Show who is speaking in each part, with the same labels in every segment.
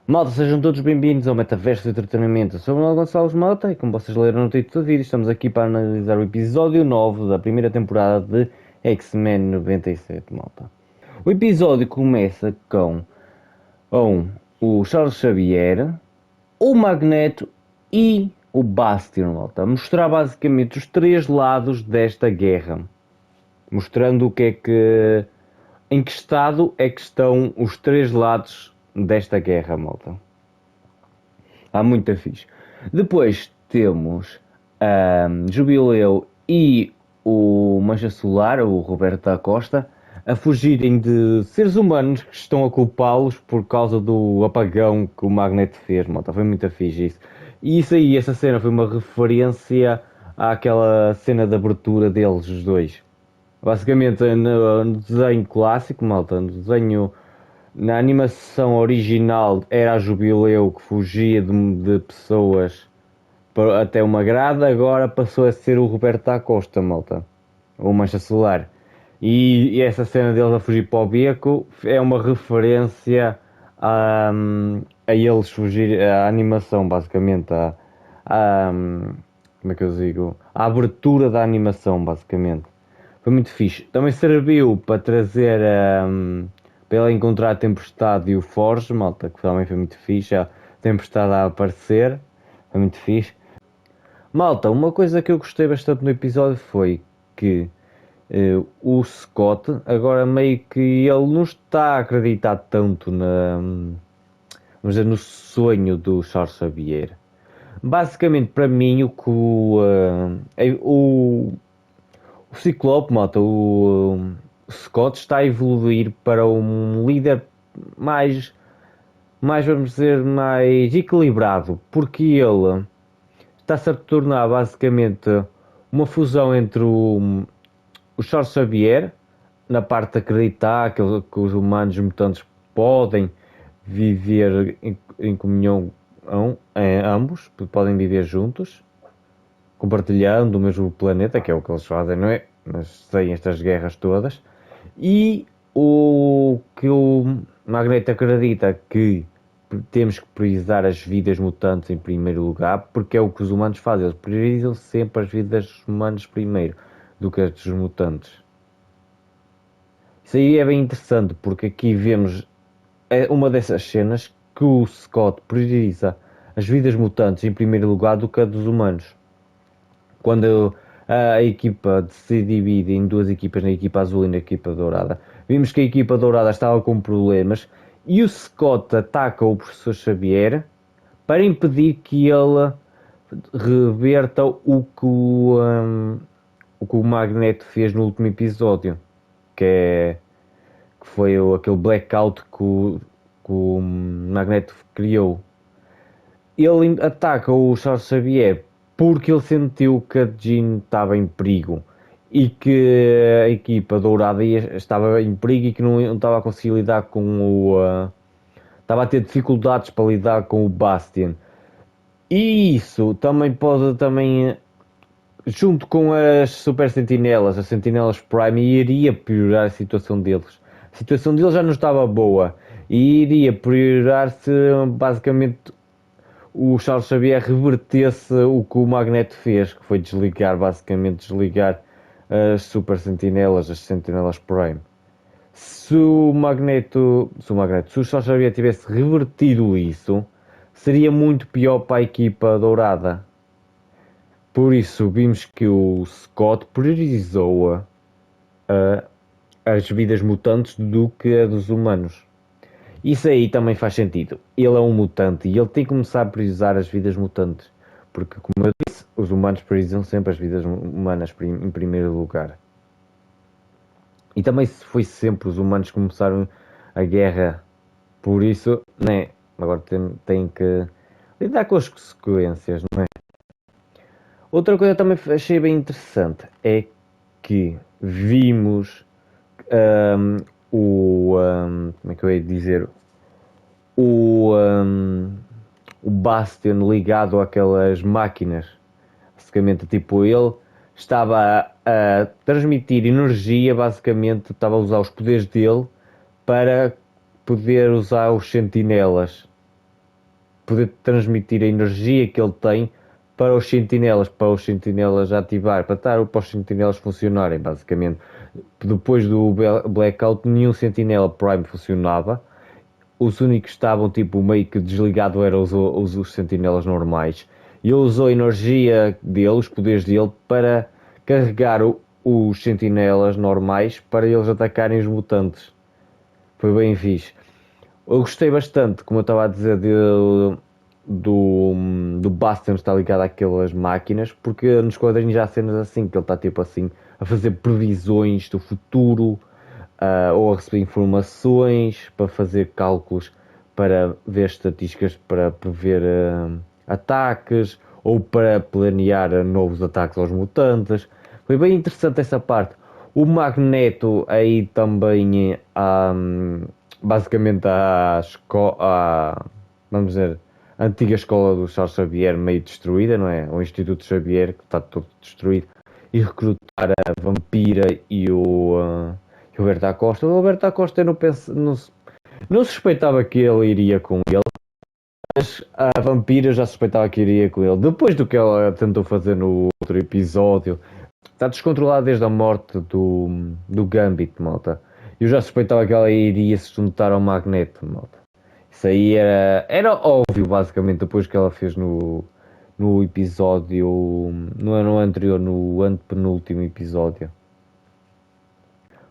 Speaker 1: Malta, sejam todos bem-vindos ao Metaverso de Entretenimento. Eu sou o Manuel Gonçalves Malta e como vocês leram no título do vídeo, estamos aqui para analisar o episódio 9 da primeira temporada de X-Men 97, malta. O episódio começa com o Charles Xavier, o Magneto e o Bastion, malta. A mostrar basicamente os três lados desta guerra. Mostrando em que estado é que estão os três lados desta guerra, malta. Há muita fixe. Depois temos Jubileu e o Mancha Solar, o Roberto da Costa, a fugirem de seres humanos que estão a culpá-los por causa do apagão que o Magneto fez, malta. Foi muito fixe isso. E isso aí, essa cena foi uma referência àquela cena de abertura deles, os dois. Basicamente, no desenho clássico, malta, no desenho, na animação original era a Jubileu que fugia de pessoas até uma grada, agora passou a ser o Roberto da Costa, malta, o Mancha Solar. E essa cena deles a fugir para o beco é uma referência a eles fugir, à animação, basicamente, como é que eu digo? A abertura da animação, basicamente. Foi muito fixe. Também serviu para trazer para ele encontrar a Tempestade e o Forge, malta, que também foi muito fixe. A Tempestade a aparecer, foi muito fixe. Malta, uma coisa que eu gostei bastante no episódio foi que o Scott agora meio que ele não está a acreditar tanto vamos dizer, no sonho do Charles Xavier. Basicamente, para mim, o Ciclope, malta, o Scott está a evoluir para um líder mais, vamos dizer, mais equilibrado, porque ele está-se a tornar basicamente uma fusão entre o Charles Xavier, na parte de acreditar que os humanos mutantes podem viver em comunhão, ambos, podem viver juntos, compartilhando o mesmo planeta, que é o que eles fazem, não é? Mas sem estas guerras todas. E o que o Magneto acredita que temos que priorizar as vidas mutantes em primeiro lugar, porque é o que os humanos fazem. Eles priorizam sempre as vidas humanas primeiro do que as dos mutantes. Isso aí é bem interessante, porque aqui vemos uma dessas cenas que o Scott prioriza as vidas mutantes em primeiro lugar do que a dos humanos. Quando a equipa se divide em duas equipas, na equipa azul e na equipa dourada, vimos que a equipa dourada estava com problemas e o Scott ataca o professor Xavier para impedir que ele reverta o que o Magneto fez no último episódio, que foi aquele blackout que o Magneto criou. Ele ataca o Charles Xavier porque ele sentiu que a Jean estava em perigo e que a equipa dourada estava em perigo e que não estava a conseguir lidar com estava a ter dificuldades para lidar com o Bastion. E isso também pode junto com as Super Sentinelas, as Sentinelas Prime, iria piorar a situação deles. A situação deles já não estava boa e iria piorar se basicamente o Charles Xavier revertesse o que o Magneto fez, que foi desligar as Super Sentinelas, as Sentinelas Prime. Se o Charles Xavier tivesse revertido isso, seria muito pior para a equipa dourada. Por isso, vimos que o Scott priorizou as vidas mutantes do que a dos humanos. Isso aí também faz sentido. Ele é um mutante e ele tem que começar a priorizar as vidas mutantes. Porque, como eu disse, os humanos priorizam sempre as vidas humanas em primeiro lugar. E também foi sempre os humanos que começaram a guerra. Por isso, né? Agora tem que lidar com as consequências, não é? Outra coisa que também achei bem interessante é que vimos como é que eu ia dizer? O, um, o Bastion ligado àquelas máquinas. Basicamente, tipo, ele estava a transmitir energia, basicamente, estava a usar os poderes dele para poder usar os sentinelas. poder transmitir a energia que ele tem para os sentinelas ativar, para os sentinelas funcionarem, basicamente. Depois do blackout, nenhum sentinela Prime funcionava. Os únicos que estavam tipo meio que desligado eram os sentinelas normais. E ele usou a energia dele, os poderes dele, para carregar os sentinelas normais para eles atacarem os mutantes. Foi bem fixe. Eu gostei bastante, como eu estava a dizer, do Bastion estar ligado àquelas máquinas, porque nos quadrinhos há cenas assim, que ele está tipo assim a fazer previsões do futuro, ou a receber informações para fazer cálculos, para ver estatísticas, para prever ataques ou para planear novos ataques aos mutantes. Foi bem interessante essa parte. O Magneto aí também basicamente vamos dizer, a antiga escola do Charles Xavier meio destruída, não é? O Instituto Xavier que está todo destruído, e recrutar a Vampira e o Alberto Acosta. O Alberto Acosta eu não suspeitava que ele iria com ele, mas a Vampira já suspeitava que iria com ele. Depois do que ela tentou fazer no outro episódio, está descontrolado desde a morte do Gambit, malta. Eu já suspeitava que ela iria se juntar ao Magneto, malta. Isso aí era óbvio, basicamente, depois que ela fez no episódio, no ano anterior, no antepenúltimo episódio.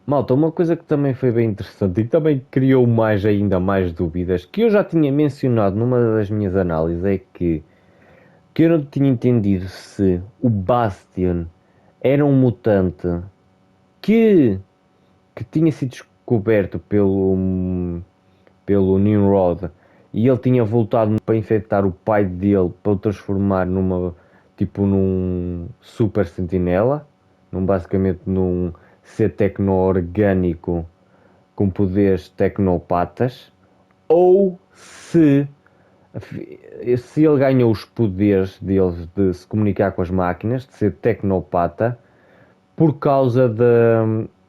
Speaker 1: Malta, uma coisa que também foi bem interessante e também criou ainda mais dúvidas, que eu já tinha mencionado numa das minhas análises, é que eu não tinha entendido se o Bastion era um mutante que, que tinha sido descoberto pelo Nimrod, e ele tinha voltado para infectar o pai dele, para o transformar num super sentinela, basicamente num ser tecno-orgânico com poderes tecnopatas, ou se ele ganhou os poderes deles de se comunicar com as máquinas, de ser tecnopata, por causa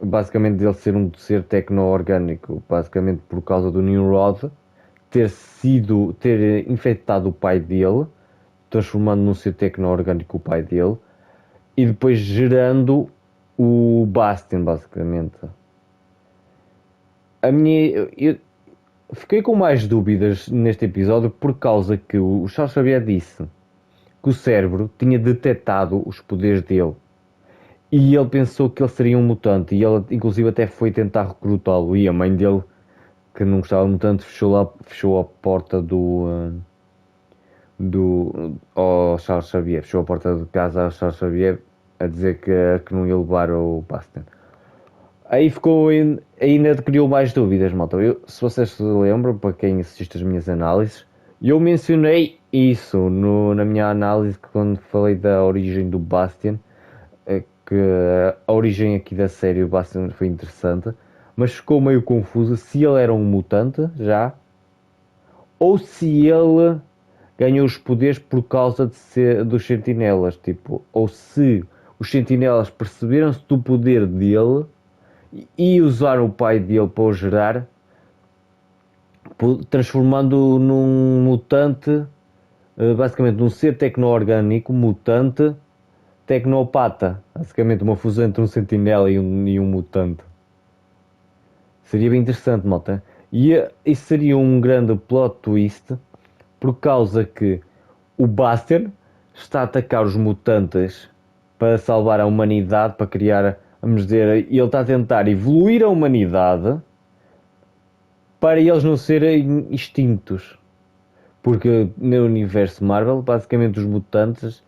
Speaker 1: basicamente dele ser um ser tecno-orgânico, basicamente por causa do Nimrod ter infectado o pai dele, transformando num ser tecno-orgânico o pai dele, e depois gerando o Bastion, basicamente. Eu fiquei com mais dúvidas neste episódio por causa que o Charles Xavier disse que o cérebro tinha detectado os poderes dele. E ele pensou que ele seria um mutante, e ele inclusive até foi tentar recrutá-lo, e a mãe dele, que não gostava de mutante, fechou a porta ao Charles Xavier, fechou a porta de casa ao Charles Xavier, a dizer que não ia levar o Bastion. Aí ainda criou mais dúvidas, malta. Se vocês se lembram, para quem assiste as minhas análises, eu mencionei isso na minha análise quando falei da origem do Bastion, que a origem aqui da série do Bastion foi interessante, mas ficou meio confuso se ele era um mutante já, ou se ele ganhou os poderes por causa dos sentinelas, tipo, ou se os sentinelas perceberam-se do poder dele e usaram o pai dele para o gerar, transformando-o num mutante, basicamente num ser tecno-orgânico, mutante, tecnopata. Basicamente uma fusão entre um sentinela e um mutante. Seria bem interessante, malta. E isso seria um grande plot twist, por causa que o Bastion está a atacar os mutantes para salvar a humanidade, para criar, vamos dizer, ele está a tentar evoluir a humanidade para eles não serem extintos. Porque no universo Marvel, basicamente os mutantes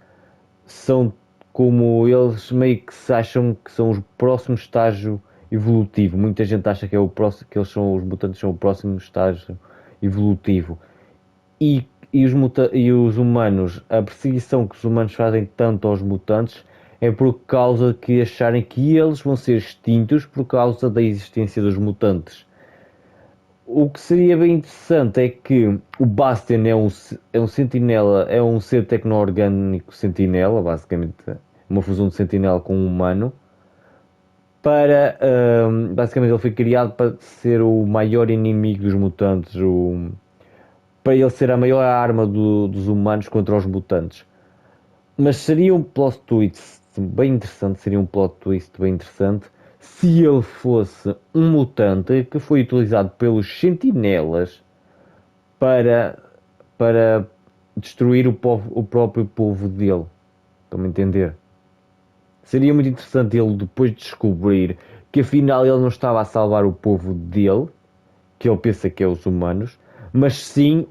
Speaker 1: são como eles meio que se acham que são o próximo estágio evolutivo. Muita gente acha que os mutantes são o próximo estágio evolutivo. E os humanos, a perseguição que os humanos fazem tanto aos mutantes é por causa que acharem que eles vão ser extintos por causa da existência dos mutantes. O que seria bem interessante é que o Bastion é um sentinela, é um ser tecno-orgânico sentinela, basicamente uma fusão de sentinela com um humano, basicamente ele foi criado para ser o maior inimigo dos mutantes, para ele ser a maior arma dos humanos contra os mutantes. Mas seria um plot twist bem interessante, se ele fosse um mutante que foi utilizado pelos sentinelas para destruir o próprio povo dele. Estão-me a entender? Seria muito interessante ele depois descobrir que afinal ele não estava a salvar o povo dele, que ele pensa que é os humanos, mas sim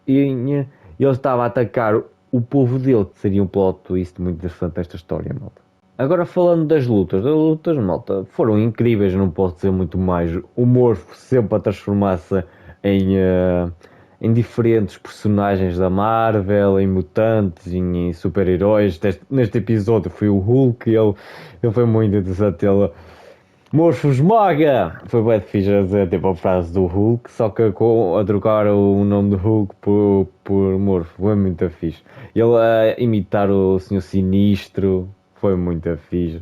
Speaker 1: ele estava a atacar o povo dele, que seria um plot twist muito interessante nesta história, malta. Agora falando das lutas, malta, foram incríveis, não posso dizer muito mais. O Morph sempre a transformar-se em diferentes personagens da Marvel, em mutantes, em super-heróis. Neste episódio foi o Hulk, ele foi muito interessante. Ele, Morph esmaga! Foi bem fixe a dizer tipo a frase do Hulk, só que a trocar o nome do Hulk por Morph. Foi muito fixe. Ele a imitar o Senhor Sinistro foi muito fixe.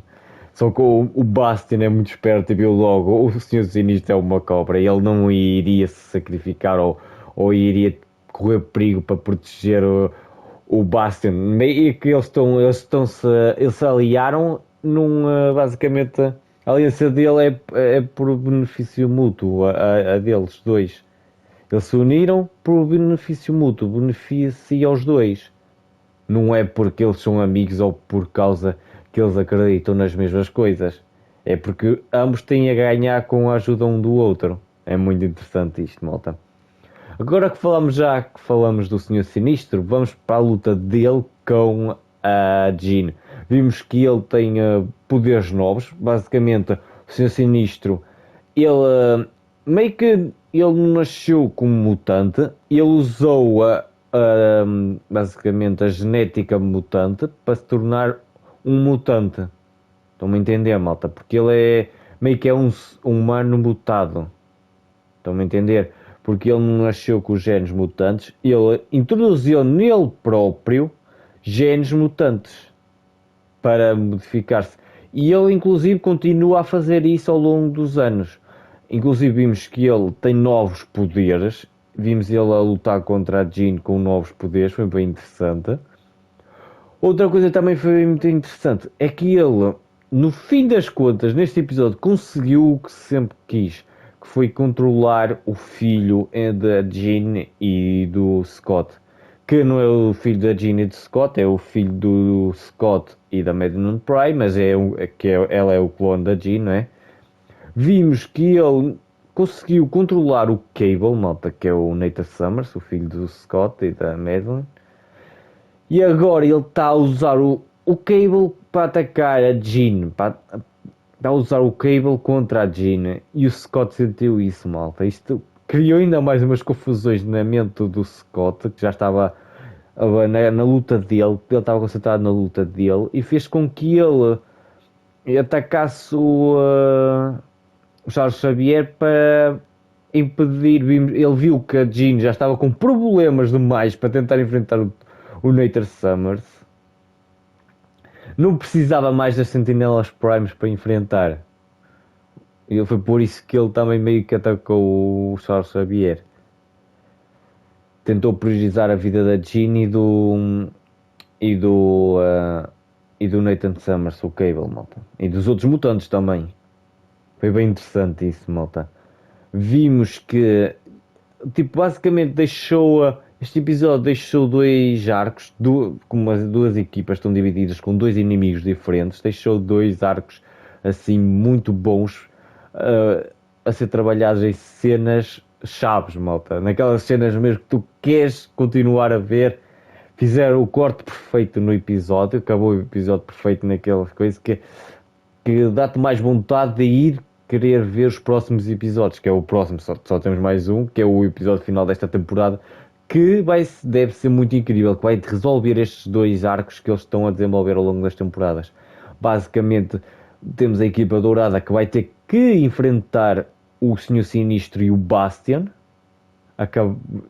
Speaker 1: Só que o Bastian é muito esperto e viu logo o Senhor Sinistro é uma cobra e ele não iria se sacrificar ou iria correr perigo para proteger o Bastian. Meio que eles se aliaram basicamente a aliança dele é por benefício mútuo, a deles dois. Eles se uniram por benefício mútuo, beneficia aos dois. Não é porque eles são amigos ou por causa que eles acreditam nas mesmas coisas. É porque ambos têm a ganhar com a ajuda um do outro. É muito interessante isto, malta. Agora que falamos do Senhor Sinistro, vamos para a luta dele com a Jean. Vimos que ele tem poderes novos. Basicamente, o Senhor Sinistro, ele meio que ele nasceu como mutante. Ele usou basicamente a genética mutante para se tornar um mutante. Estão-me a entender, malta? Porque ele é meio que é um humano mutado. Estão-me a entender? Porque ele não nasceu com os genes mutantes, ele introduziu nele próprio genes mutantes para modificar-se. E ele, inclusive, continua a fazer isso ao longo dos anos. Inclusive, vimos que ele tem novos poderes. Vimos ele a lutar contra a Jean com novos poderes, foi bem interessante. Outra coisa também foi muito interessante é que ele, no fim das contas, neste episódio, conseguiu o que sempre quis, que foi controlar o filho da Jean e do Scott. Que não é o filho da Jean e do Scott, é o filho do Scott e da Madeline Prime, mas ela é o clone da Jean, não é? Vimos que ele conseguiu controlar o Cable, malta, que é o Nathan Summers, o filho do Scott e da Madeline. E agora ele está a usar o Cable para atacar a Jean. Está a usar o Cable contra a Jean. E o Scott sentiu isso, malta. Isto criou ainda mais umas confusões na mente do Scott, que já estava na luta dele. Ele estava concentrado na luta dele. E fez com que ele atacasse o Charles Xavier para impedir. Ele viu que a Jean já estava com problemas demais para tentar enfrentar o Nathan Summers. Não precisava mais das Sentinelas Primes para enfrentar. E foi por isso que ele também meio que atacou o Charles Xavier. Tentou priorizar a vida da Jean e do Nathan Summers, o Cable, malta. E dos outros mutantes também. Foi bem interessante isso, malta. Vimos que, tipo, basicamente este episódio deixou dois arcos, como as duas equipas estão divididas com dois inimigos diferentes, deixou dois arcos assim muito bons a ser trabalhados em cenas chaves, malta. Naquelas cenas mesmo que tu queres continuar a ver. Fizeram o corte perfeito no episódio, acabou o episódio perfeito naquelas coisas que dá-te mais vontade de ir querer ver os próximos episódios, que é o próximo, só temos mais um, que é o episódio final desta temporada, que deve ser muito incrível, que vai resolver estes dois arcos que eles estão a desenvolver ao longo das temporadas. Basicamente, temos a equipa dourada que vai ter que enfrentar o Senhor Sinistro e o Bastian,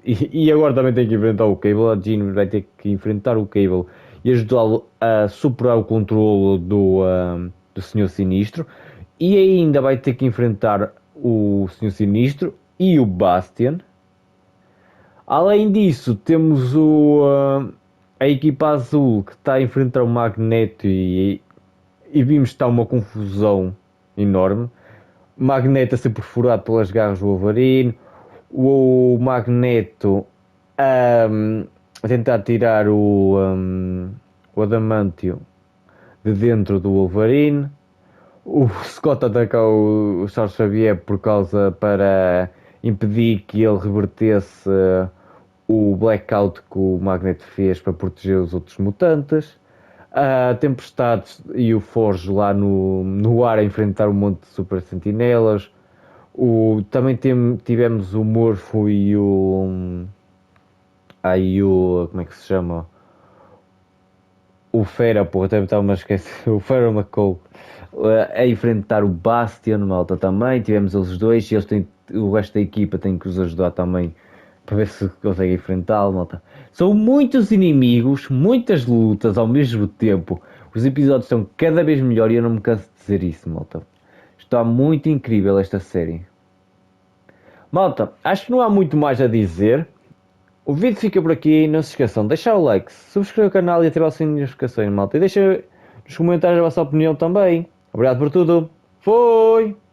Speaker 1: e agora também tem que enfrentar o Cable. A Jean vai ter que enfrentar o Cable e ajudá-lo a superar o controle do Senhor Sinistro, e ainda vai ter que enfrentar o Senhor Sinistro e o Bastian. Além disso, temos a equipa azul que está a enfrentar o Magneto e vimos que está uma confusão enorme. O Magneto a ser perfurado pelas garras do Wolverine, o Magneto a tentar tirar o Adamantio de dentro do Wolverine, o Scott ataca o Charles Xavier por causa para impedir que ele revertesse o blackout que o Magneto fez para proteger os outros mutantes. A Tempestade e o Forge lá no ar a enfrentar um monte de super sentinelas. Também tivemos o Morpho e o. Aí o. Como é que se chama? O Fera, porra, até estava a esquecer. O Fera McCall a enfrentar o Bastion, malta também. Tivemos eles dois e o resto da equipa tem que os ajudar também para ver se conseguem enfrentá-lo, malta. São muitos inimigos, muitas lutas ao mesmo tempo. Os episódios são cada vez melhor e eu não me canso de dizer isso, malta. Está muito incrível esta série. Malta, acho que não há muito mais a dizer. O vídeo fica por aqui. Não se esqueçam de deixar o like, subscrever o canal e ativar o sininho de notificações, malta. E deixem nos comentários a vossa opinião também. Obrigado por tudo. Foi!